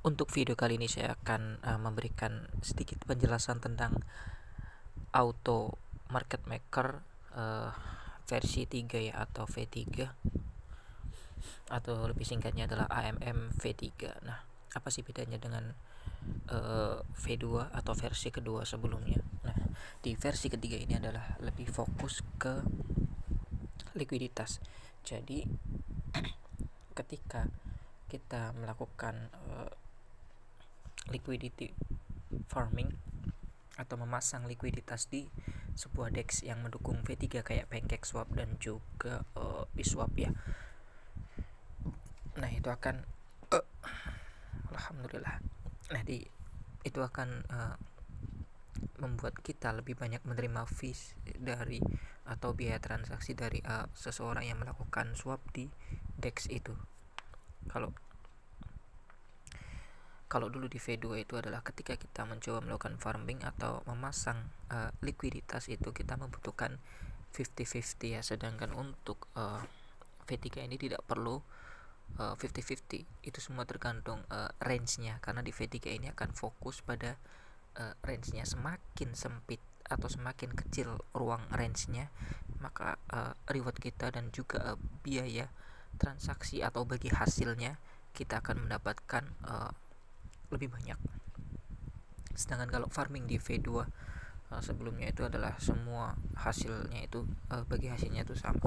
Untuk video kali ini saya akan memberikan sedikit penjelasan tentang auto market maker versi 3 ya, atau V3, atau lebih singkatnya adalah AMM V3. Nah, apa sih bedanya dengan V2 atau versi kedua sebelumnya? Nah, di versi ketiga ini adalah lebih fokus ke likuiditas. Jadi ketika kita melakukan liquidity farming atau memasang likuiditas di sebuah DEX yang mendukung V3 kayak PancakeSwap dan juga Biswap ya. Nah, itu akan alhamdulillah. Nah, itu akan membuat kita lebih banyak menerima fees dari atau biaya transaksi dari seseorang yang melakukan swap di DEX itu. Kalau dulu di V2 itu adalah ketika kita mencoba melakukan farming atau memasang likuiditas, itu kita membutuhkan 50-50 ya, sedangkan untuk V3 ini tidak perlu 50-50. Itu semua tergantung range-nya, karena di V3 ini akan fokus pada range-nya. Semakin sempit atau semakin kecil ruang range-nya, maka reward kita dan juga biaya transaksi atau bagi hasilnya kita akan mendapatkan lebih banyak. Sedangkan kalau farming di V2 sebelumnya itu adalah semua hasilnya itu bagi hasilnya itu sama,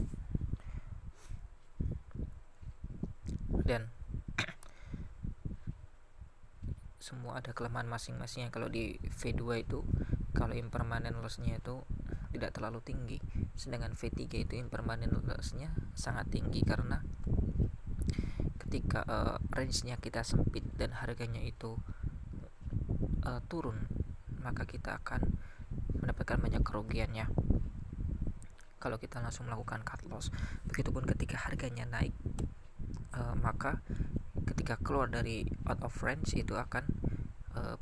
dan semua ada kelemahan masing-masing. Kalau di V2 itu, kalau impermanent loss-nya itu tidak terlalu tinggi, sedangkan V3 itu impermanent loss-nya sangat tinggi, karena ketika range-nya kita sempit dan harganya itu turun, maka kita akan mendapatkan banyak kerugiannya kalau kita langsung melakukan cut loss. Begitupun ketika harganya naik, maka ketika keluar dari out of range itu akan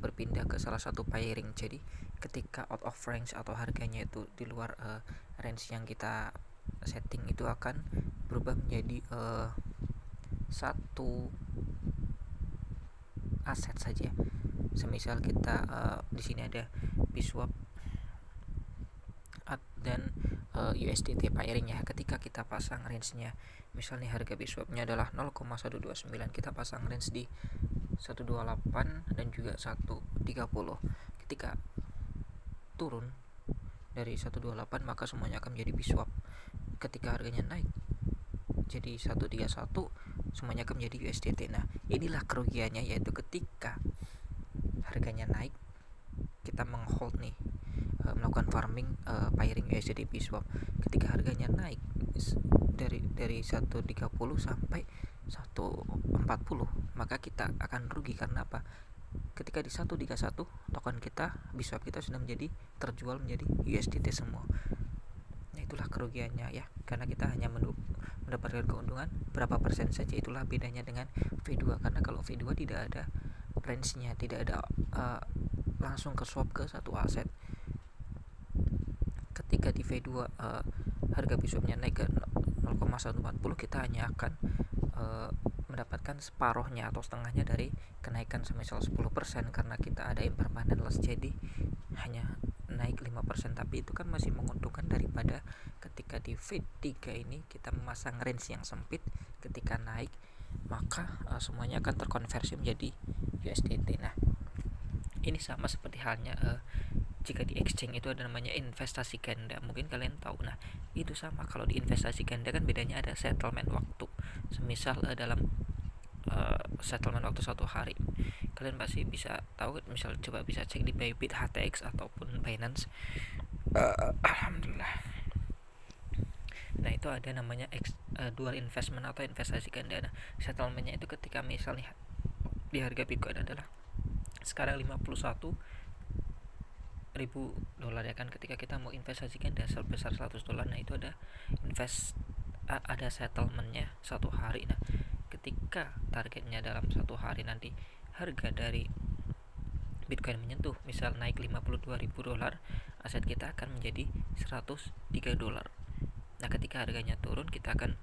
berpindah ke salah satu pairing. Jadi ketika out of range atau harganya itu di luar range yang kita setting, itu akan berubah menjadi satu aset saja. Semisal kita di sini ada Biswap dan USDT pairing ya. Ketika kita pasang range-nya, misalnya harga Biswapnya adalah 0,129, kita pasang range di 128 dan juga 130. Ketika turun dari 128, maka semuanya akan menjadi Biswap. Ketika harganya naik jadi 131, semuanya akan menjadi USDT. Nah, inilah kerugiannya, yaitu ketika harganya naik, kita menghold nih, melakukan farming pairing USDT Biswap. Ketika harganya naik dari 130 sampai 140, maka kita akan rugi. Karena apa? Ketika di 131, token kita, Biswap kita sudah terjual menjadi USDT semua. Nah, itulah kerugiannya ya, karena kita hanya mendapatkan keuntungan berapa persen saja. Itulah bedanya dengan V2, karena kalau V2 tidak ada range-nya, tidak ada langsung ke swap ke satu aset. Ketika di V2 harga Biswapnya naik ke 0,140, kita hanya akan mendapatkan separuhnya atau setengahnya dari kenaikan semisal 10%, karena kita ada impermanent loss, jadi hanya naik 5%. Tapi itu kan masih menguntungkan daripada ketika di V3 ini kita memasang range yang sempit. Ketika naik, maka semuanya akan terkonversi menjadi USDT. Nah, ini sama seperti halnya jika di exchange itu ada namanya investasi ganda, mungkin kalian tahu. Nah, itu sama. Kalau di investasi ganda kan bedanya ada settlement waktu. Semisal dalam settlement waktu 1 hari, kalian pasti bisa tahu, misal coba bisa cek di Bybit, HTX ataupun Binance. Alhamdulillah. Nah, itu ada namanya dual investment atau investasi ganda. Nah, settlementnya itu ketika misalnya di harga Bitcoin adalah sekarang 51.000 dolar ya kan, ketika kita mau investasikan dasar besar $100, nah itu ada settlementnya 1 hari. Nah, ketika targetnya dalam 1 hari nanti harga dari Bitcoin menyentuh misal naik 52.000 dolar, aset kita akan menjadi 103 dolar. Nah, ketika harganya turun, kita akan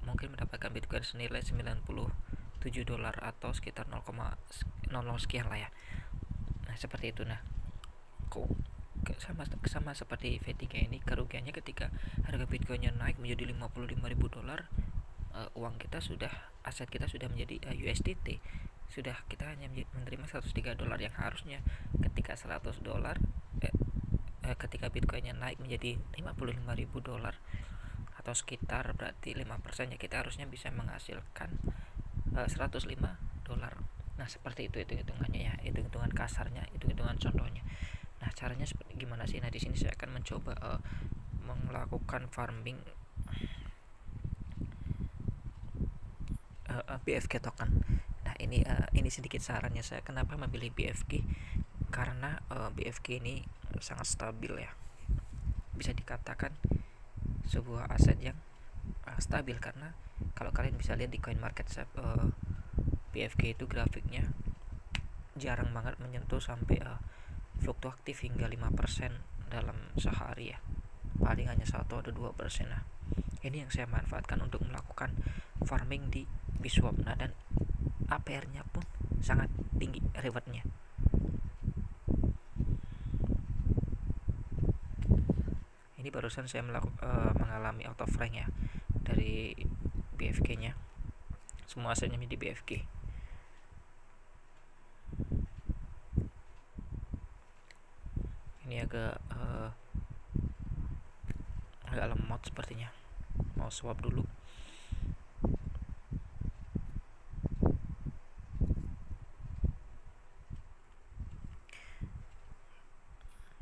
mungkin mendapatkan Bitcoin senilai 90 7 dolar atau sekitar 0,00 sekian lah ya. Nah seperti itu. Nah sama seperti V3 ini, kerugiannya ketika harga Bitcoinnya naik menjadi 55.000 dolar, uang kita sudah, aset kita sudah menjadi USDT, sudah kita hanya menerima 103 dolar yang harusnya ketika 100 dolar ketika Bitcoinnya naik menjadi 55.000 dolar atau sekitar berarti 5% ya, kita harusnya bisa menghasilkan 105 dolar. Nah seperti itu hitungannya ya, itu hitungan kasarnya, itu hitungan contohnya. Nah caranya seperti gimana sih? Nah di sini saya akan mencoba melakukan farming BFG token. Nah ini sedikit sarannya saya kenapa memilih BFG, karena BFG ini sangat stabil ya, bisa dikatakan sebuah aset yang stabil, karena kalau kalian bisa lihat di CoinMarketCap, BFG itu grafiknya jarang banget menyentuh sampai fluktuatif hingga 5% dalam sehari ya, paling hanya 1 atau 2%. Nah ini yang saya manfaatkan untuk melakukan farming di Biswap. Nah dan APR nya pun sangat tinggi rewardnya. Ini barusan saya mengalami auto frank ya dari BFG nya, semua asetnya di BFG. Ini agak lemot sepertinya, mau swap dulu.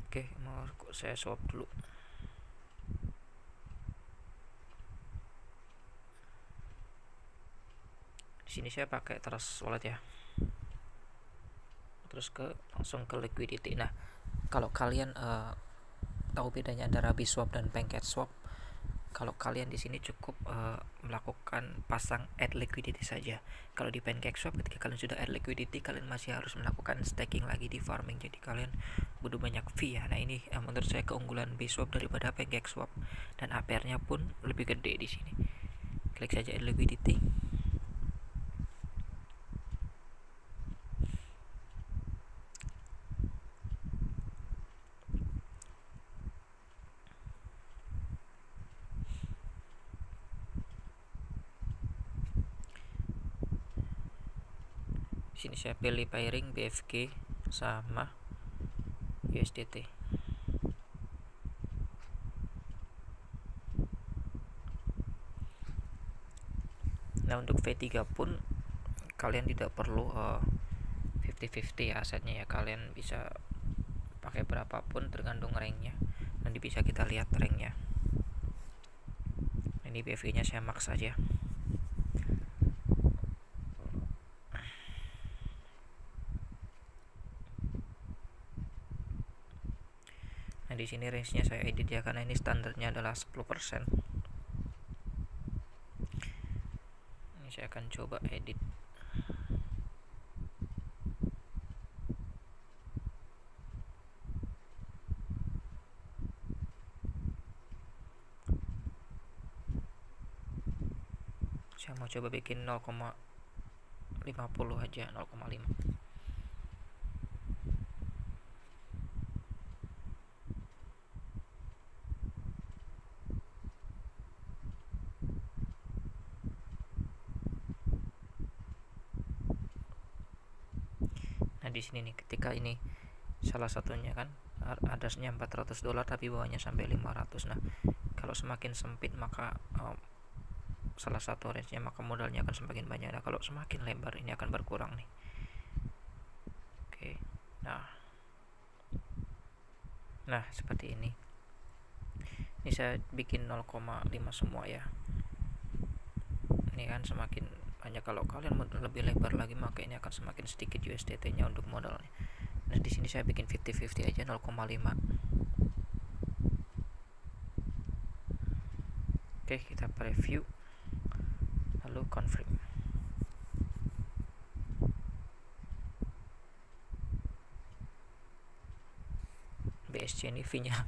Oke, mau saya swap dulu. Di sini saya pakai Trust Wallet ya, terus langsung ke liquidity. Nah kalau kalian tahu bedanya antara Biswap dan PancakeSwap, kalau kalian di sini cukup melakukan pasang add liquidity saja. Kalau di PancakeSwap ketika kalian sudah add liquidity, kalian masih harus melakukan staking lagi di farming, jadi kalian butuh banyak fee ya. Nah ini menurut saya keunggulan Biswap daripada PancakeSwap, dan APR nya pun lebih gede di sini. Klik saja add liquidity. Sini saya pilih pairing BFG sama USDT. Nah untuk V3 pun kalian tidak perlu 50-50 asetnya ya, kalian bisa pakai berapapun tergantung ranknya. Nanti bisa kita lihat ranknya. Ini BFG nya saya max saja. Nah di sini range-nya saya edit ya, karena ini standarnya adalah 10%. Ini saya akan coba edit. Saya mau coba bikin 0,50 aja, 0,5. Nah di sini nih, ketika ini salah satunya kan atasnya 400 dolar tapi bawahnya sampai 500. Nah kalau semakin sempit maka salah satu range nya maka modalnya akan semakin banyak. Nah kalau semakin lebar ini akan berkurang nih. Oke, nah seperti ini. Ini saya bikin 0,5 semua ya. Ini kan semakin banyak. Kalau kalian lebih lebar lagi maka ini akan semakin sedikit USDT nya untuk modalnya. Nah di sini saya bikin 50-50 aja, 0,5. Oke, kita preview lalu confirm. BSC ini fee-nya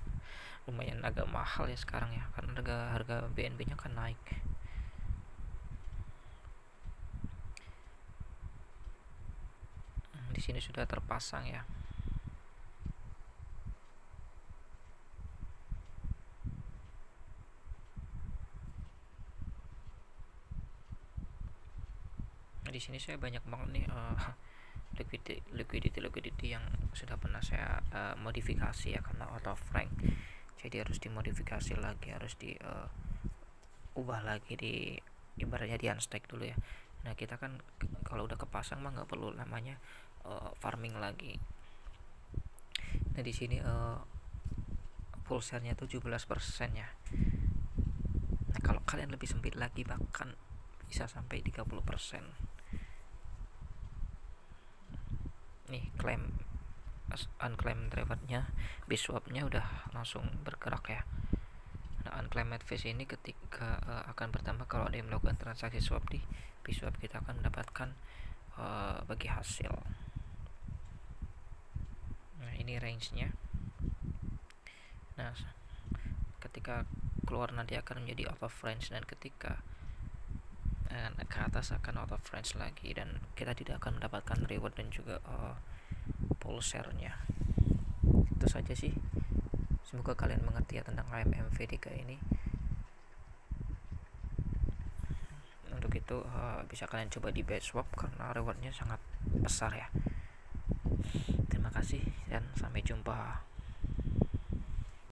lumayan agak mahal ya sekarang ya, karena harga BNB nya kan naik. sini sudah terpasang ya. Di sini saya banyak banget nih liquidity yang sudah pernah saya modifikasi ya, karena auto frank jadi harus dimodifikasi lagi, harus diubah lagi, di ibaratnya di unstack dulu ya. Nah kita kan kalau udah kepasang mah nggak perlu namanya farming lagi. Nah di sini full share-nya 17% ya. Nah kalau kalian lebih sempit lagi bahkan bisa sampai 30%. Nih claim unclaimed rewardnya, Biswap-nya udah langsung bergerak ya. Nah unclaimed fees ini ketika akan bertambah kalau ada yang melakukan transaksi swap di Biswap, kita akan mendapatkan bagi hasil. Nah ini range-nya. Nah ketika keluar nanti akan menjadi out of range, dan ketika ke atas akan out of range lagi, dan kita tidak akan mendapatkan reward dan juga full share-nya. Itu saja sih, semoga kalian mengerti ya tentang AMMV3 ini. Untuk itu bisa kalian coba di Biswap karena rewardnya sangat besar ya. Terima kasih dan sampai jumpa.